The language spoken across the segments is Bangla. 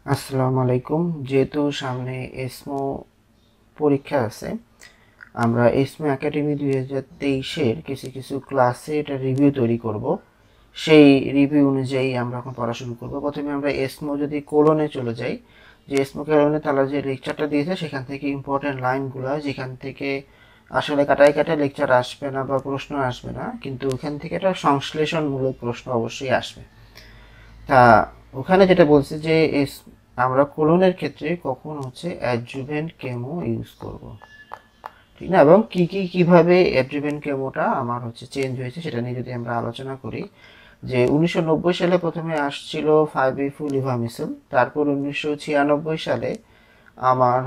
আসসালামু আলাইকুম। যেহেতু সামনে এসমো পরীক্ষা আছে, আমরা এসমো একাডেমি 2023-এর কিছু কিছু ক্লাসে এটা রিভিউ তৈরি করব। সেই রিভিউ অনুযায়ী আমরা এখন পড়া শুরু করব। প্রথমে আমরা এসমো যদি কোলনে চলে যাই, যে এসমো কোলনে তারা যে লেকচারটা দিয়েছে সেখান থেকে ইম্পর্টেন্ট লাইনগুলো, যেখান থেকে আসলে কাটায় কাটায় লেকচার আসবে না বা প্রশ্ন আসবে না, কিন্তু ওখান থেকে একটা সংশ্লেষণমূলক প্রশ্ন অবশ্যই আসবে। তা ওখানে যেটা বলছে যে আমরা কোলনের ক্ষেত্রে কখন অ্যাডজুভেন্ট কেমো ইউজ করব, ঠিক না, এবং কিভাবে অ্যাডজুভেন্ট কেমোটা আমার চেঞ্জ হয়েছে সেটা নিয়ে যদি আমরা আলোচনা করি। যে 1990 সালে প্রথমে আসছিল 5-FU লিভামিসল, তারপর 1996 সালে আমার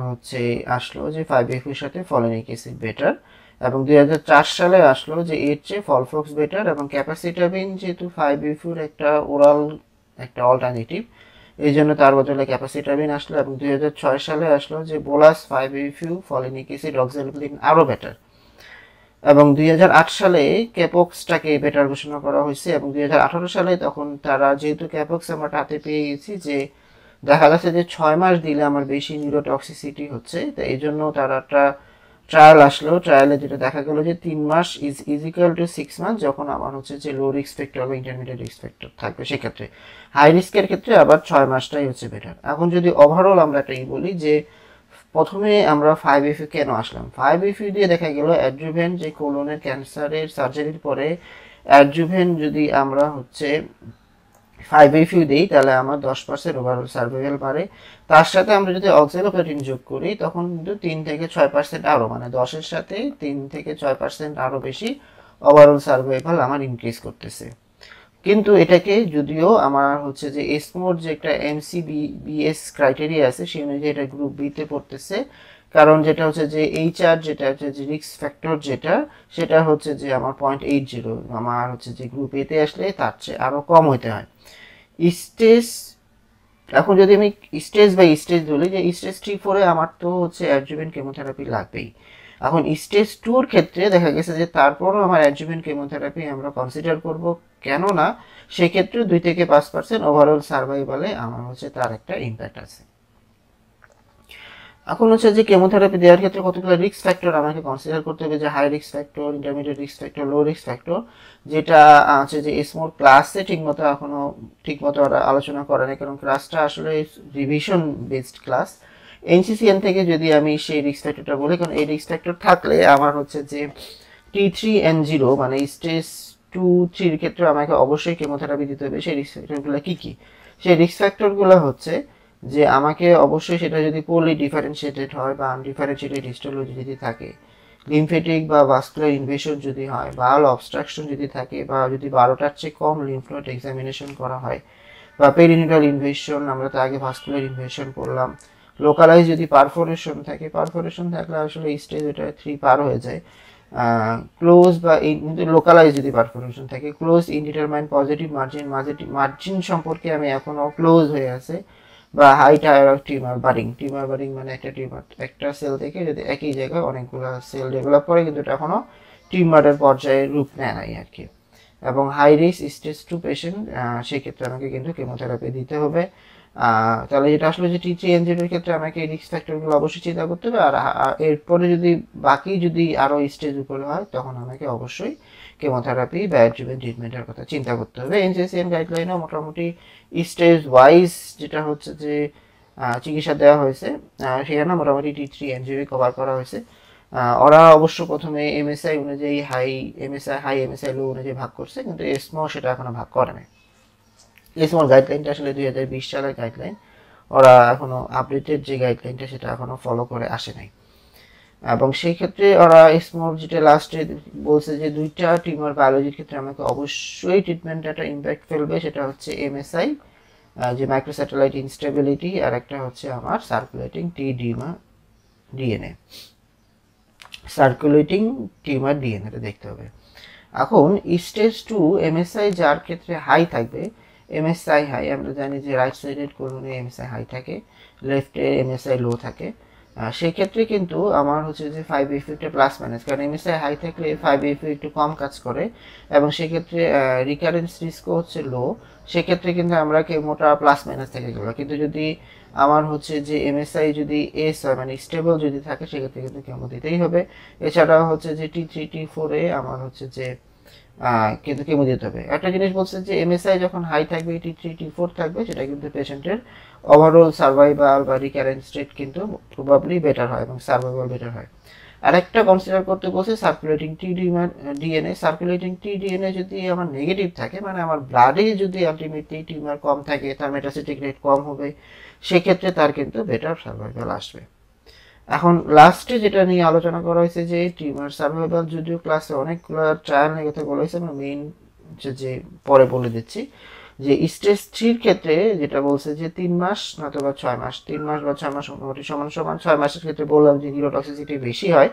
আসলো যে 5-FU সাথে ফলিনিক অ্যাসিড বেটার, এবং 2004 সালে আসলো যে এর চেয়ে ফলফক্স বেটার, এবং ক্যাপাসিটাবিন যেহেতু 5-FU একটা ওরাল একটা অল্টারনেটিভ, এই জন্য তার বদলে ক্যাপাসিটাবিন আসলো, এবং 2006 সালে আসলো যে বোলাস 5-FU ফলিনিক অ্যাসিড অক্সালিপ্লিন আরও বেটার, এবং 2008 সালে ক্যাপক্সটাকে বেটার ঘোষণা করা হয়েছে, এবং 2018 সালে তখন তারা যেহেতু ক্যাপক্স আমরা হাতে পেয়ে গেছি, যে দেখা যাচ্ছে যে 6 মাস দিলে আমার বেশি নিউরোটক্সিসিটি হচ্ছে, তো এই জন্য তারা একটা ট্রায়াল আসলো। ট্রায়ালে যেটা দেখা গেল যে 3 much is equal to 6 month, যখন আমার যে লো রিস্ক ফ্যাক্টর বা ইন্টারমিডিয়েট রিস্ক ফ্যাক্টর থাকবে সেক্ষেত্রে। হাই রিস্কের ক্ষেত্রে আবার 6 মাসটাই বেটার। এখন যদি ওভারঅল আমরা এটাই বলি যে প্রথমে আমরা 5-FU কেন আসলাম, 5-FU দিয়ে দেখা গেল অ্যাডজুভেন্ট যে কোলনের ক্যান্সারের সার্জারির পরে অ্যাডজুভেন্ট যদি আমরা 5-FU দিই তাহলে আমার 10% ওভারঅল সার্ভাইভাল বাড়ে। তার সাথে আমরা যদি অক্সালোপ্লাটিন যোগ করি তখন কিন্তু 3 থেকে 6% আরও, মানে 10-এর সাথে 3 থেকে 6% আরও বেশি ওভারঅল সার্ভাইভাল আমার ইনক্রিজ করতেছে। কিন্তু এটাকে যদিও আমার যে এসমোর যে একটা MCBS ক্রাইটেরিয়া আছে সেই অনুযায়ী এটা গ্রুপ বিতে পড়তেছে, কারণ যেটা যে HR যেটা যে রিস্ক ফ্যাক্টর যেটা, সেটা যে আমার 0.80, আমার যে গ্রুপ এতে আসলে তার চেয়ে আরও কম হতে হয় স্টেজ। এখন যদি আমি স্টেজ বাই স্টেজ বলি, যে স্টেজ 3-4-এ আমার তো অ্যাডজুভেন্ট কেমোথেরাপি লাগবেই। এখন স্টেজ 2-র ক্ষেত্রে দেখা গেছে যে তারপরও আমার অ্যাডজুভেন্ট কেমোথেরাপি আমরা কনসিডার করব, কেননা সেক্ষেত্রে 2 থেকে 5% ওভারঅল সার্ভাইভালে আমার তার একটা ইম্প্যাক্ট আছে। এখন যে কেমোথেরাপি দেওয়ার ক্ষেত্রে কতগুলো রিস্ক ফ্যাক্টর আমাকে কনসিডার করতে হবে, যে high risk factor, intermediate risk factor, low risk factor, যেটা যে এসমোর ক্লাসে ঠিকমতো ওরা আলোচনা করে না, কারণ ক্লাসটা আসলে রিভিশন বেসড ক্লাস। NCCN থেকে যদি আমি সেই রিস্ক ফ্যাক্টরটা বলি, কারণ এই রিস্ক ফ্যাক্টর থাকলে আমার যে T3N0 মানে স্টেজ 2-3-র ক্ষেত্রে আমাকে অবশ্যই কেমোথেরাপি দিতে হবে। সেই রিস্ক ফ্যাক্টরগুলো কী কী? সেই রিস্ক ফ্যাক্টরগুলো যে আমাকে অবশ্যই সেটা যদি পোরলি ডিফারেন্সিয়েটেড হয় বা আনডিফারেন্সিয়েটেড হিস্টোলজি যদি থাকে, লিমফেটিক বা ভাস্কুলার ইনভেশন যদি হয়, বাউল অবস্ট্রাকশন যদি থাকে, বা যদি 12টার চেয়ে কম লিম্ফ নোড এক্সামিনেশন করা হয়, বা পেরিনিটাল ইনভেশন, আমরা তো আগে ভাস্কুলার ইনভেশন করলাম, লোকালাইজ যদি পারফোরেশন থাকলে আসলে স্টেজ ওটা 3 পার হয়ে যায়। ক্লোজ বা লোকালাইজ যদি পারফোরেশন থাকে, ক্লোজ ইনডিটারমাইন পজিটিভ মার্জিন সম্পর্কে আমি এখনো ক্লোজ হয়ে আছে, বা high tier of tumour bearing মানে একটা সেল থেকে যদি একই জায়গায় অনেকগুলো সেল ডেভেলপ করে, কিন্তু এটা এখনো টিউমারের পর্যায়ে রূপ নেয় নাই আর কি। এবং হাই রিস্ক স্টেজ 2 পেশেন্ট, সেক্ষেত্রে আমাকে কিন্তু কেমোথেরাপি দিতে হবে। তাহলে যেটা আসলে যে T3N0-এর ক্ষেত্রে আমাকে এই রিস্ক ফ্যাক্টরগুলো অবশ্যই চিন্তা করতে হবে। আর এরপরে যদি আরও স্টেজ উপরে হয় তখন আমাকে অবশ্যই কেমোথেরাপি বা অ্যাডজুভেন্ট ট্রিটমেন্টের কথা চিন্তা করতে হবে। NCCN গাইডলাইনও মোটামুটি স্টেজ ওয়াইজ যেটা যে চিকিৎসা দেওয়া হয়েছে, সেখানে মোটামুটি T3N0 কভার করা হয়েছে। ওরা অবশ্য প্রথমে MSI অনুযায়ী হাই MSI লো অনুযায়ী ভাগ করছে, কিন্তু এসমো সেটা এখনো ভাগ করে নাই। এসমোর গাইডলাইনটা আসলে 2020 সালের গাইডলাইন, ওরা এখনো আপডেটেড যে গাইডলাইনটা সেটা এখনো ফলো করে আসে নাই। এবং সেই ক্ষেত্রে ওরা এসমোর যেটা লাস্টে বলছে যে 2টা টিউমার বায়োলজির ক্ষেত্রে আমাকে অবশ্যই ট্রিটমেন্ট একটা ইম্প্যাক্ট ফেলবে, সেটা MSI, যে মাইক্রোস্যাটেলাইট ইনস্টেবিলিটি, আর একটা আমার সার্কুলেটিং টিউমার ডিএনএটা দেখতে হবে। এখন স্টেজ 2 MSI যার ক্ষেত্রে হাই থাকবে, MSI হাই আমরা জানি যে রাইট সাইডেড কোলনে MSI হাই থাকে, লেফটে MSI লো থাকে। সেই ক্ষেত্রে কিন্তু আমার হচ্ছে যে 5FU একটা প্লাস মাইনাস, কারণ এমএসআই হাই থাকলে 5FU একটু কম কাজ করে এবং সেক্ষেত্রে রিকারেন্স রিস্কও হচ্ছে লো। সেক্ষেত্রে কিন্তু আমরা কেমোটা প্লাস মাইনাস থেকে গেল, কিন্তু যদি আমার হচ্ছে যে এমএসআই যদি এস হয় মানে স্টেবল যদি থাকে সেক্ষেত্রে কিন্তু কেমো দিতেই হবে। এছাড়াও হচ্ছে যে T3 T4 এ আমার হচ্ছে যে কিন্তু কেমো দিতে হবে। একটা জিনিস বলছে যে এমএসআই যখন হাই থাকবে, T3 T4 থাকবে, সেটা কিন্তু পেশেন্টের ওভারঅল সার্ভাইভাল বা রিকারেন্স রেট কিন্তু প্রবাবলি বেটার হয় এবং সার্ভাইভাল বেটার হয়। আরেকটা কনসিডার করতে বলছে সার্কুলেটিং ডিএনএ। সার্কুলেটিং ডিএনএ যদি আমার নেগেটিভ থাকে, মানে আমার ব্লাডে যদি আলটিমেটলি টিউমার কম থাকে, তার মেটাসিটিক রেট কম হবে, সেক্ষেত্রে তার কিন্তু বেটার সার্ভাইভাল আসবে। এখন লাস্টে যেটা নিয়ে আলোচনা করা হয়েছে যে টিউমার সার্ভাইভাল, যদিও ক্লাসে অনেকগুলো ট্রায়াল নিয়ে কথা বলা হয়েছে, আমরা মেইন যে পরে বলে দিচ্ছি যে স্টেজ 3 ক্ষেত্রে যেটা বলছে যে 3 মাস নতুবা 6 মাস, 3 মাস বা 6 মাস মোটামুটি সমান সমান। 6 মাসের ক্ষেত্রে বললাম যে নিউরোটক্সিসিটি বেশি হয়,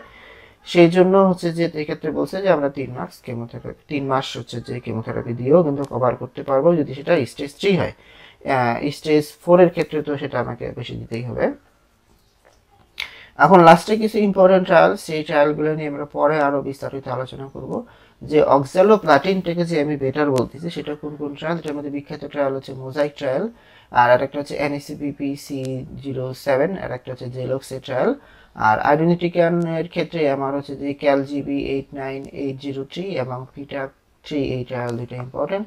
সেই জন্য হচ্ছে যে এক্ষেত্রে বলছে যে আমরা 3 মাস কেমোথেরাপি, 3 মাস হচ্ছে যে কেমোথেরাপি দিয়েও কিন্তু কভার করতে পারবো যদি সেটা স্টেজ 3 হয়। স্টেজ 4 এর ক্ষেত্রে তো সেটা আমাকে বেশি দিতেই হবে। এখন লাস্টে কিছু ইম্পর্টেন্ট ট্রায়াল, সেই ট্রায়ালগুলো নিয়ে আমরা পরে আরও বিস্তারিত আলোচনা করব। যে অক্সালোপ্লাটিনটাকে যে আমি বেটার বলতেছি সেটা কোন কোন ট্রায়াল, এটার মধ্যে বিখ্যাত ট্রায়াল হচ্ছে মোজাইক ট্রায়াল, আর একটা হচ্ছে NACBP-C07, আর একটা হচ্ছে জেলক্সে ট্রায়াল। আর আইডেন্টিটিক্যানের ক্ষেত্রে আমার হচ্ছে যে CALGB89803 এবং PITA-3, এই ট্রায়াল দুটো ইম্পর্টেন্ট।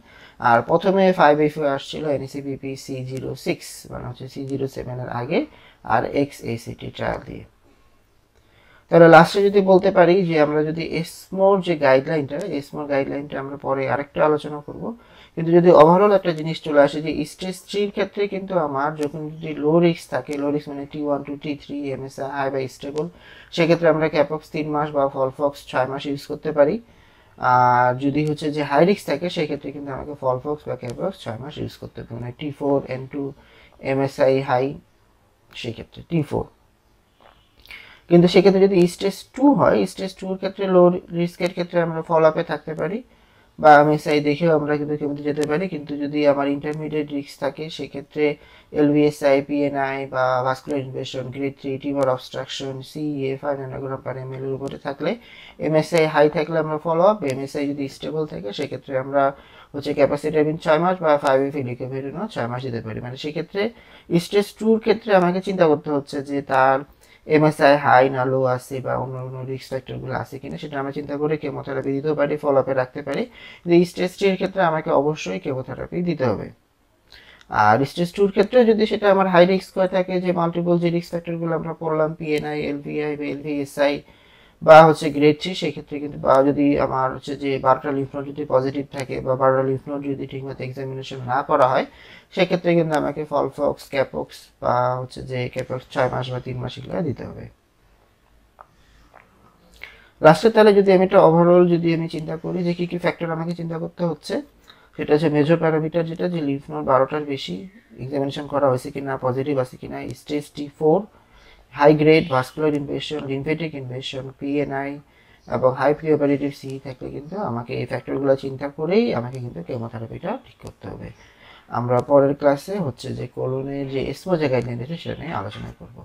আর প্রথমে 5FU আসছিল NACBP-C06, মানে হচ্ছে C07 এর আগে, আর XACT ট্রায়াল দিয়ে। তাহলে লাস্টে যদি বলতে পারি যে আমরা যদি এসমোর যে গাইডলাইনটা আমরা পরে আরেকটা আলোচনা করব, কিন্তু যদি ওভারঅল একটা জিনিস চলে আসে যে স্টেজ 3 ক্ষেত্রে কিন্তু আমার যখন যদি লো রিস্ক থাকে, লো রিস্ক মানে T1 to T3 MSI high বা স্টেবল, সেক্ষেত্রে আমরা ক্যাপক্স 3 মাস বা ফলফক্স 6 মাস ইউজ করতে পারি। আর যদি হচ্ছে যে হাই রিস্ক থাকে সেক্ষেত্রে কিন্তু আমাকে ফলফক্স বা ক্যাপক্স 6 মাস ইউজ করতে হবে, মানে T4N2 এমএসআই হাই সেক্ষেত্রে T4। কিন্তু সেক্ষেত্রে যদি স্টেজ 2 হয়, স্টেজ 2 এর ক্ষেত্রে লো রিস্কের ক্ষেত্রে আমরা ফলো আপে থাকতে পারি বা এমএসআই দেখেও আমরা কিন্তু কেমোতে যেতে পারি। কিন্তু যদি আমার ইন্টারমিডিয়েট রিস্ক থাকে সেক্ষেত্রে এলভিএসআই, পিএনআই বা vascular invasion, grade 3 tumour obstruction, CEA 5 nanogram পার ml এর উপরে থাকলে, এমএসআই হাই থাকলে আমরা ফলো আপ, এমএসআই যদি স্টেবল থাকে সেক্ষেত্রে আমরা হচ্ছে ক্যাপাসিটামিন 6 মাস বা 5FU লিকোভেরিনও 6 মাস দিতে পারি। মানে সেক্ষেত্রে স্টেজ 2 এর ক্ষেত্রে আমাকে চিন্তা করতে হচ্ছে যে তার এমএসআই হাই না লো আছে বা অন্য অন্য রিস্ক ফ্যাক্টরগুলো আছে কিনা, সেটা আমরা চিন্তা করে কেমোথেরাপি দিতেও পারি, ফলো আপে রাখতে পারি। কিন্তু স্টেজ 3 এর ক্ষেত্রে আমাকে অবশ্যই কেমোথেরাপি দিতে হবে। আর স্টেজ 2 এর ক্ষেত্রে যদি সেটা আমার হাই রিস্ক হয়ে থাকে, যে মাল্টিপল যে রিস্ক ফ্যাক্টরগুলো আমরা পড়লাম, পিএনআই, এলভিআই বা এলভিএসআই বা হচ্ছে গ্রেড 3, সেক্ষেত্রে কিন্তু বা যদি আমার হচ্ছে যে 12টা লিম্ফ নোড যদি পজিটিভ থাকে বা 12টা লিম্ফ নোড যদি ঠিকমতো এক্সামিনেশন না করা হয়, সেক্ষেত্রে কিন্তু আমাকে ফলফক্স, ক্যাপক্স বা হচ্ছে যে ক্যাপক্স 6 মাস বা 3 মাস এগুলো দিতে হবে। লাস্টে তাহলে যদি আমি একটা ওভারঅল যদি আমি চিন্তা করি যে কি কি ফ্যাক্টর আমাকে চিন্তা করতে হচ্ছে, সেটা হচ্ছে মেজর প্যারামিটার, যেটা যে লিম্ফ নোড 12টার বেশি এক্সামিনেশন করা হয়েছে কিনা, পজিটিভ আছে কিনা, stage T4, high grade vascular invasion, lymphatic invasion, PNI এবং হাই প্রিওপারেটিভ সি থাকলে কিন্তু আমাকে এই ফ্যাক্টরগুলো চিন্তা করেই আমাকে কিন্তু কেমোথেরাপিটা ঠিক করতে হবে। আমরা পরের ক্লাসে হচ্ছে যে কোলনের যে এসমো যে গাইডলাইন আছে সেটা নিয়ে আলোচনা করব।